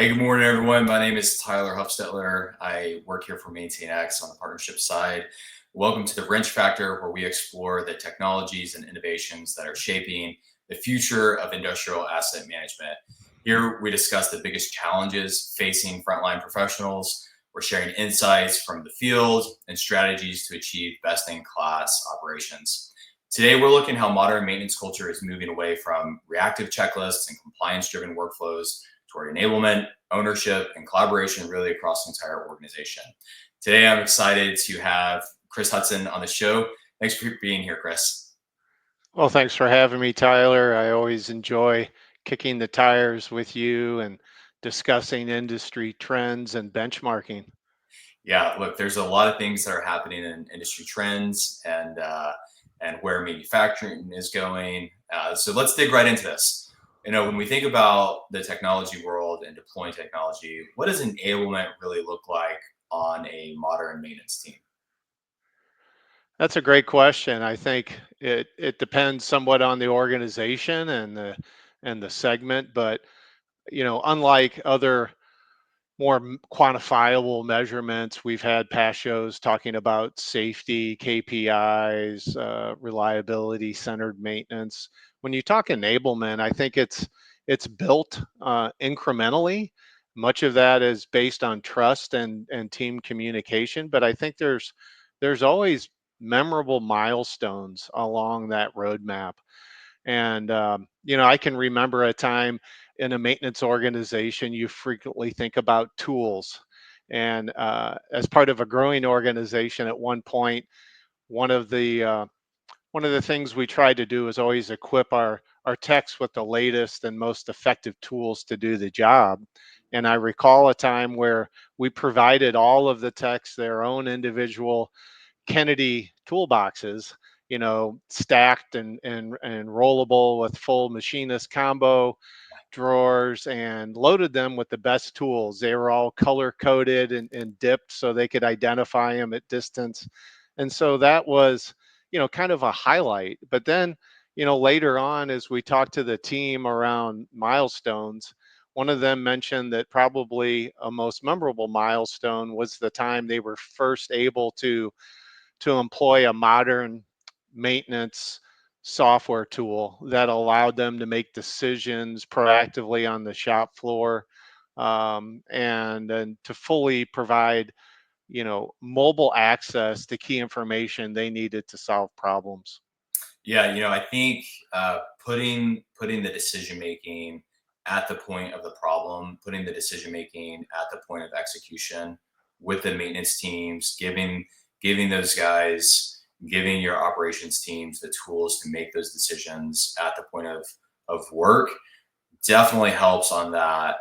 Hey, good morning, everyone. My name is Tyler Huffstetler. I work here for MaintainX on the partnership side. Welcome to the Wrench Factor, where we explore the technologies and innovations that are shaping the future of industrial asset management. Here, we discuss the biggest challenges facing frontline professionals. We're sharing insights from the field and strategies to achieve best in class operations. Today, we're looking at how modern maintenance culture is moving away from reactive checklists and compliance driven workflows toward enablement, ownership, and collaboration really across the entire organization. Today, I'm excited to have Chris Hudson on the show. Thanks for being here, Chris. Well, thanks for having me, Tyler. I always enjoy kicking the tires with you and discussing industry trends and benchmarking. Yeah, look, there's a lot of things that are happening in industry trends and where manufacturing is going. So let's dig right into this. When we think about the technology world and deploying technology, what does enablement really look like on a modern maintenance team? That's a great question. I think it depends somewhat on the organization and the segment, but unlike other more quantifiable measurements. We've had past shows talking about safety, KPIs, reliability centered maintenance. When you talk enablement, I think it's built incrementally. Much of that is based on trust and team communication, but I think there's always memorable milestones along that roadmap. And I can remember a time in a maintenance organization, you frequently think about tools. And as part of a growing organization, at one point, one of the uh, one of the things we tried to do is always equip our techs with the latest and most effective tools to do the job. And I recall a time where we provided all of the techs their own individual Kennedy toolboxes, stacked and rollable with full machinist combo drawers, and loaded them with the best tools. They were all color coded and dipped so they could identify them at distance. And so that was, kind of a highlight. But then, later on, as we talked to the team around milestones, one of them mentioned that probably a most memorable milestone was the time they were first able to employ a modern maintenance software tool that allowed them to make decisions proactively on the shop floor, and to fully provide mobile access to key information they needed to solve problems. Yeah, I think putting the decision making at the point of the problem, putting the decision making at the point of execution with the maintenance teams, giving those guys, giving your operations teams the tools to make those decisions at the point of work definitely helps on that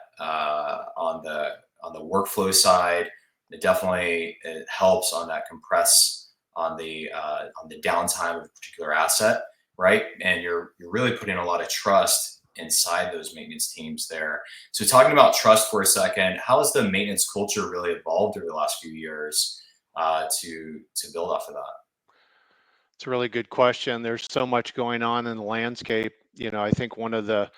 on the workflow side. It helps on that compress on the downtime of a particular asset, right? And you're really putting a lot of trust inside those maintenance teams there. So talking about trust for a second, how has the maintenance culture really evolved over the last few years to build off of that? It's a really good question. There's so much going on in the landscape. I think one of the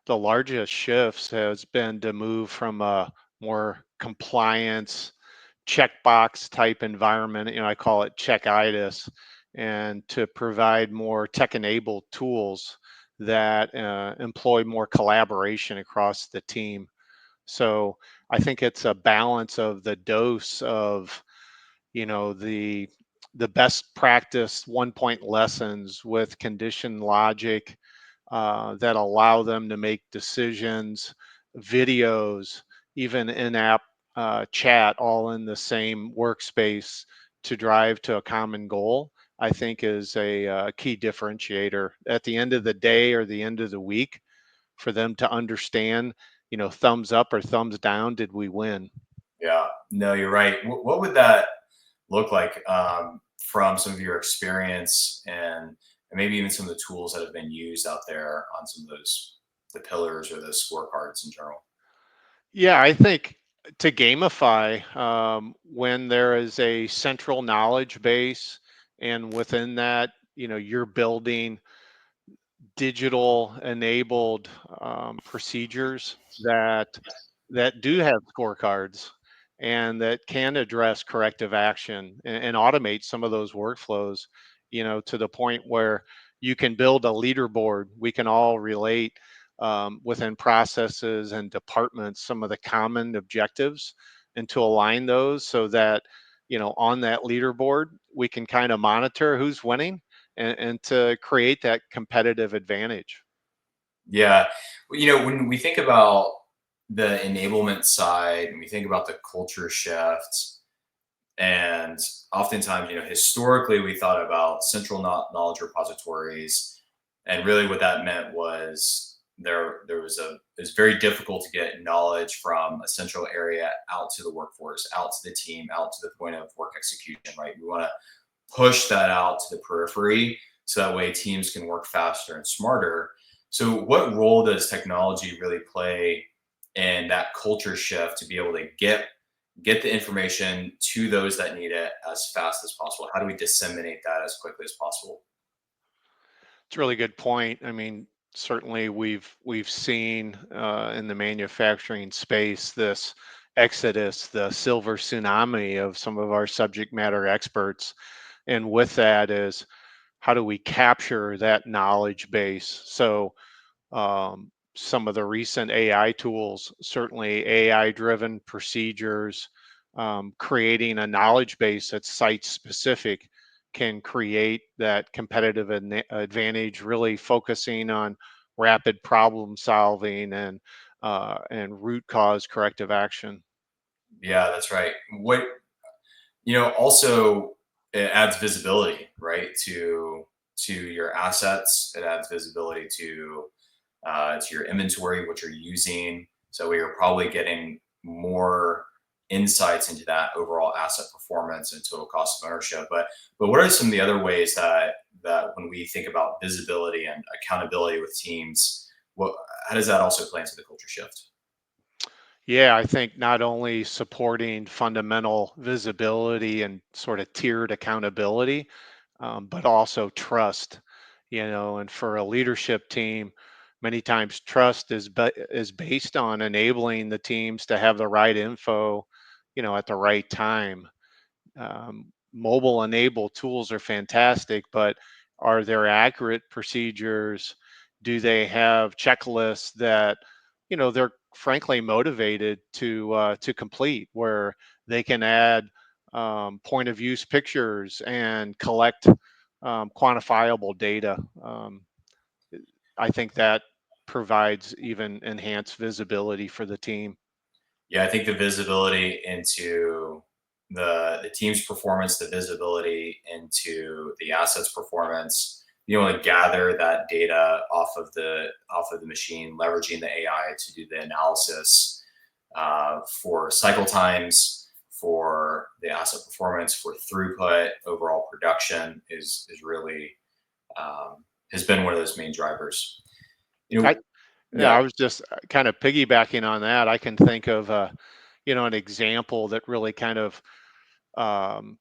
largest shifts has been to move from a more compliance checkbox type environment. I call it checkitis, and to provide more tech enabled tools that employ more collaboration across the team. So I think it's a balance of the dose of the best practice 1 point lessons with condition logic that allow them to make decisions, videos, even in-app chat, all in the same workspace to drive to a common goal. I think is a key differentiator at the end of the day or the end of the week for them to understand, thumbs up or thumbs down, did we win? Yeah, no, you're right. What would that look like from some of your experience and maybe even some of the tools that have been used out there on some of those the pillars or those scorecards in general? Yeah, I think to gamify, when there is a central knowledge base, and within that, you're building digital enabled procedures that that do have scorecards and that can address corrective action and automate some of those workflows, to the point where you can build a leaderboard. We can all relate within processes and departments some of the common objectives, and to align those so that, on that leaderboard, we can kind of monitor who's winning, and to create that competitive advantage. Yeah. Well, when we think about the enablement side and we think about the culture shifts, and oftentimes, historically we thought about central knowledge repositories, and really what that meant was there was it's very difficult to get knowledge from a central area out to the workforce, out to the team, out to the point of work execution, right? We want to push that out to the periphery so that way teams can work faster and smarter. So, what role does technology really play in that culture shift to be able to get the information to those that need it as fast as possible? How do we disseminate that as quickly as possible? It's a really good point. I mean, certainly we've seen in the manufacturing space this exodus, the silver tsunami of some of our subject matter experts, and with that is, how do we capture that knowledge base? So some of the recent AI tools, certainly AI driven procedures, creating a knowledge base that's site specific, can create that competitive advantage, really focusing on rapid problem solving and root cause corrective action. Yeah, that's right. Also it adds visibility, right, to your assets. It adds visibility to your inventory, what you're using. So we are probably getting more insights into that overall asset performance and total cost of ownership. But what are some of the other ways that when we think about visibility and accountability with teams, what how does that also play into the culture shift? Yeah, I think not only supporting fundamental visibility and sort of tiered accountability, but also trust. And for a leadership team, many times trust is based on enabling the teams to have the right info, at the right time. Mobile enabled tools are fantastic, but are there accurate procedures? Do they have checklists that, they're frankly motivated to complete, where they can add point of use pictures and collect quantifiable data? I think that provides even enhanced visibility for the team. Yeah, I think the visibility into the team's performance, the visibility into the assets performance, being able to gather that data off of the machine, leveraging the AI to do the analysis for cycle times, for the asset performance, for throughput, overall production is really has been one of those main drivers. You I know, Yeah, yeah, I was just kind of piggybacking on that. I can think of an example that really kind of um,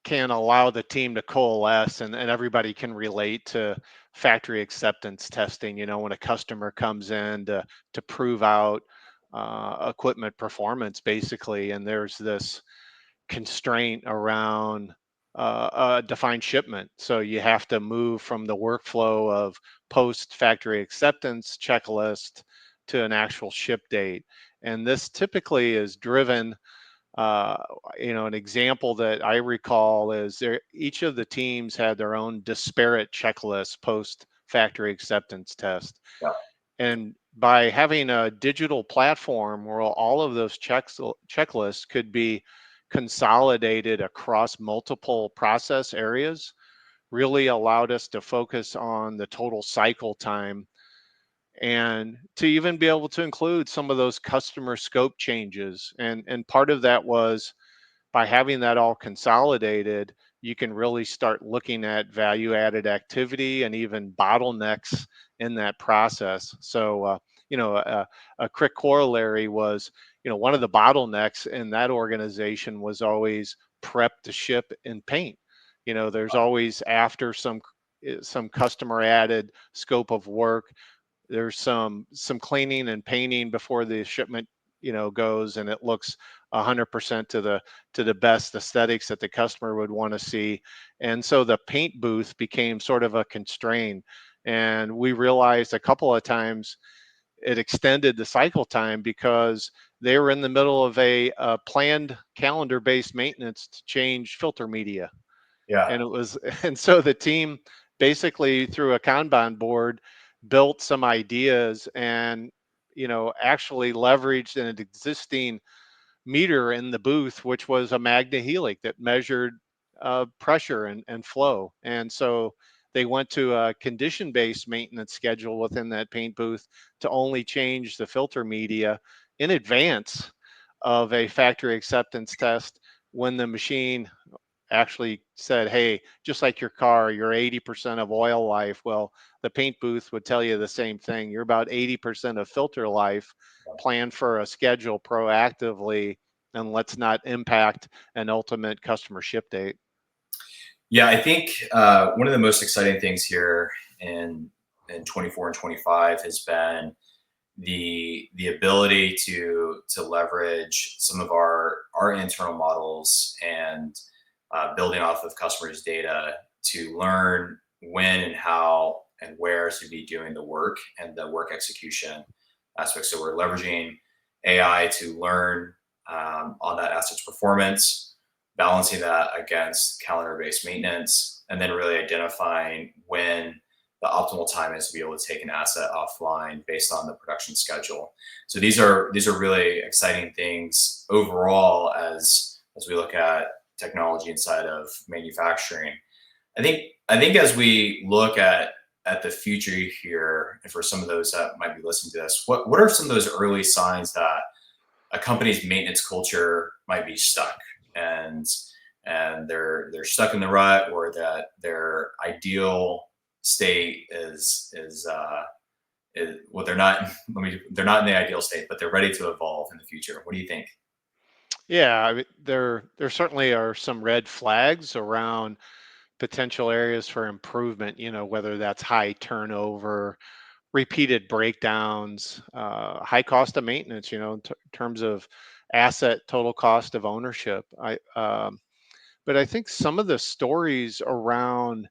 can allow the team to coalesce, and everybody can relate to factory acceptance testing. When a customer comes in to prove out equipment performance, basically, and there's this constraint around a defined shipment. So you have to move from the workflow of post factory acceptance checklist to an actual ship date. And this typically is driven, uh, an example that I recall is each of the teams had their own disparate checklists post factory acceptance test. yeah, And by having a digital platform where all of those checklists could be consolidated across multiple process areas, really allowed us to focus on the total cycle time, and to even be able to include some of those customer scope changes. And part of that was, by having that all consolidated, you can really start looking at value added activity and even bottlenecks in that process. So, a quick corollary was, one of the bottlenecks in that organization was always prep to ship and paint. There's always, after some customer added scope of work, there's some cleaning and painting before the shipment, goes, and it looks 100% to the best aesthetics that the customer would want to see. And so the paint booth became sort of a constraint. And we realized a couple of times it extended the cycle time because they were in the middle of a planned calendar based maintenance to change filter media. Yeah. And it was and so the team basically through a Kanban board built some ideas and actually leveraged an existing meter in the booth, which was a magnehelic that measured pressure and flow. And so they went to a condition-based maintenance schedule within that paint booth to only change the filter media in advance of a factory acceptance test when the machine actually said, hey, just like your car, you're 80% of oil life. Well, the paint booth would tell you the same thing. You're about 80% of filter life. Plan for a schedule proactively, and let's not impact an ultimate customer ship date. Yeah, I think one of the most exciting things here in 24 and 25 has been the ability to leverage some of our internal models and building off of customers' data to learn when and how and where to be doing the work and the work execution aspect. So we're leveraging AI to learn on that asset's performance, balancing that against calendar-based maintenance, and then really identifying when the optimal time is to be able to take an asset offline based on the production schedule. So these are really exciting things overall as we look at technology inside of manufacturing. I think as we look at the future here, and for some of those that might be listening to this, what are some of those early signs that a company's maintenance culture might be stuck and they're stuck in the rut, or that their ideal state is well, they're not they're not in the ideal state, but they're ready to evolve in the future. What do you think? Yeah, I mean, there certainly are some red flags around potential areas for improvement. Whether that's high turnover, repeated breakdowns, high cost of maintenance. In terms of asset total cost of ownership. But I think some of the stories around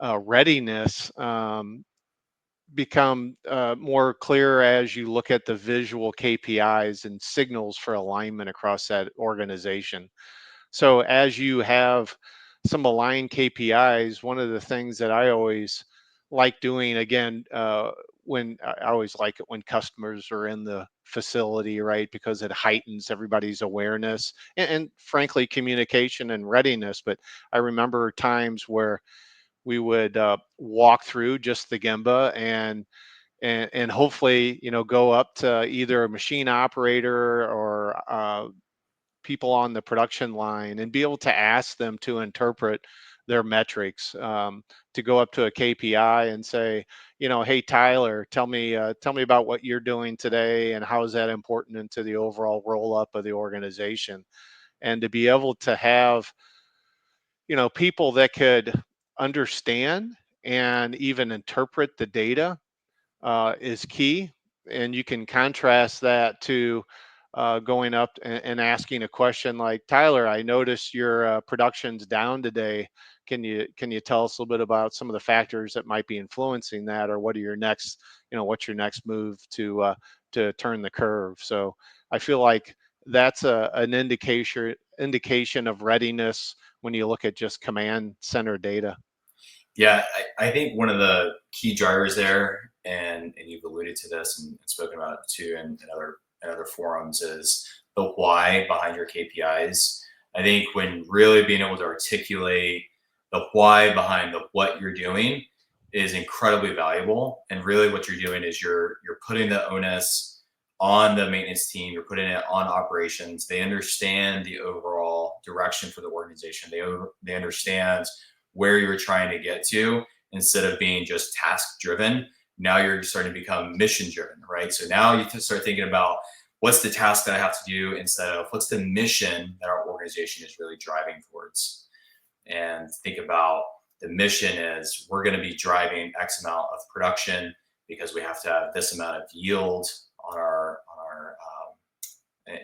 readiness become more clear as you look at the visual KPIs and signals for alignment across that organization. So as you have some aligned KPIs, one of the things that I always like doing, again, when I always like it when customers are in the facility, right? Because it heightens everybody's awareness and frankly, communication and readiness. But I remember times where we would walk through just the Gemba and hopefully go up to either a machine operator or people on the production line and be able to ask them to interpret their metrics, to go up to a KPI and say, hey Tyler, tell me about what you're doing today and how is that important into the overall roll up of the organization. And to be able to have people that could understand and even interpret the data is key. And you can contrast that to going up and asking a question like, Tyler, I noticed your production's down today. Can you tell us a little bit about some of the factors that might be influencing that, or what are your next, what's your next move to turn the curve? So I feel like that's an indication of readiness when you look at just command center data. Yeah, I think one of the key drivers there, and you've alluded to this and spoken about it too in other forums, is the why behind your KPIs. I think when really being able to articulate the why behind the what you're doing is incredibly valuable. And really what you're doing is you're putting the onus on the maintenance team, you're putting it on operations. They understand the overall direction for the organization. They understand where you're trying to get to, instead of being just task driven. Now you're starting to become mission driven, right? So now you can start thinking about what's the task that I have to do, instead of what's the mission that our organization is really driving towards. And think about the mission is we're going to be driving X amount of production because we have to have this amount of yield on our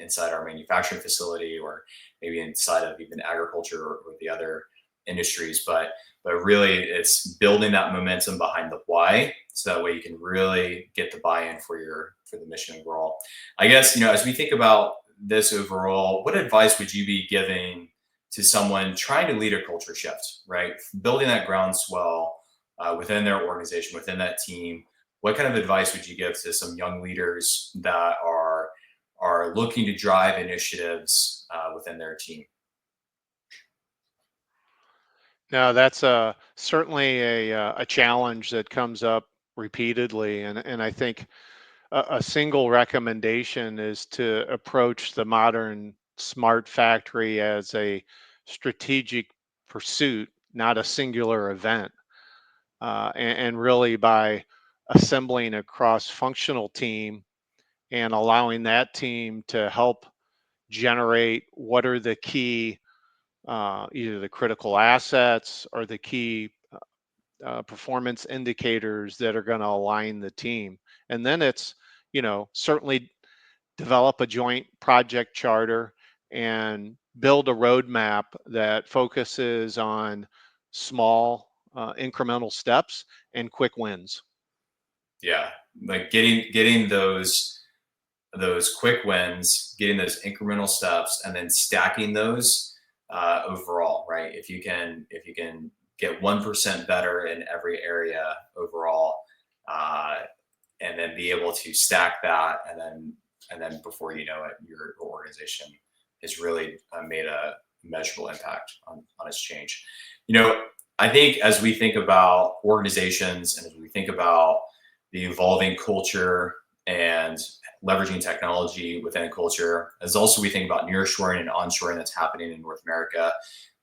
inside our manufacturing facility, or maybe inside of even agriculture or the other industries. But really, it's building that momentum behind the why, so that way you can really get the buy-in for the mission overall. I guess, as we think about this overall, what advice would you be giving to someone trying to lead a culture shift, right? Building that groundswell within their organization, within that team. What kind of advice would you give to some young leaders that are looking to drive initiatives within their team? Now, that's certainly a challenge that comes up repeatedly, and I think a single recommendation is to approach the modern smart factory as a strategic pursuit, not a singular event, and really by assembling a cross-functional team and allowing that team to help generate what are the key either the critical assets or the key performance indicators that are going to align the team. And then it's, certainly develop a joint project charter and build a roadmap that focuses on small incremental steps and quick wins. Yeah, like getting those quick wins, getting those incremental steps, and then stacking those overall, right? If you can get 1% better in every area overall, uh, and then be able to stack that, and then before you know it, your organization has really made a measurable impact on its change. You know, I think as we think about organizations and as we think about the evolving culture and leveraging technology within a culture, as also we think about nearshoring and onshoring that's happening in North America,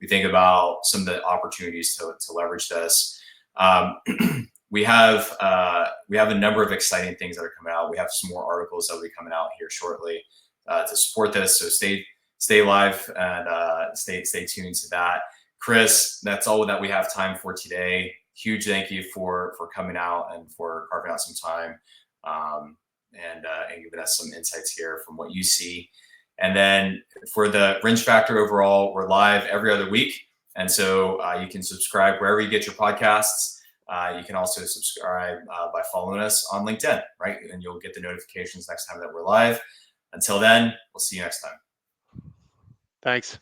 we think about some of the opportunities to leverage this. Um, we have a number of exciting things that are coming out. We have some more articles that will be coming out here shortly to support this. So stay live and stay tuned to that. Chris, that's all that we have time for today. Huge thank you for coming out and for carving out some time, and giving us some insights here from what you see. And then for the Wrench Factor overall, we're live every other week. And so you can subscribe wherever you get your podcasts. You can also subscribe by following us on LinkedIn, right? And you'll get the notifications next time that we're live. Until then, we'll see you next time. Thanks.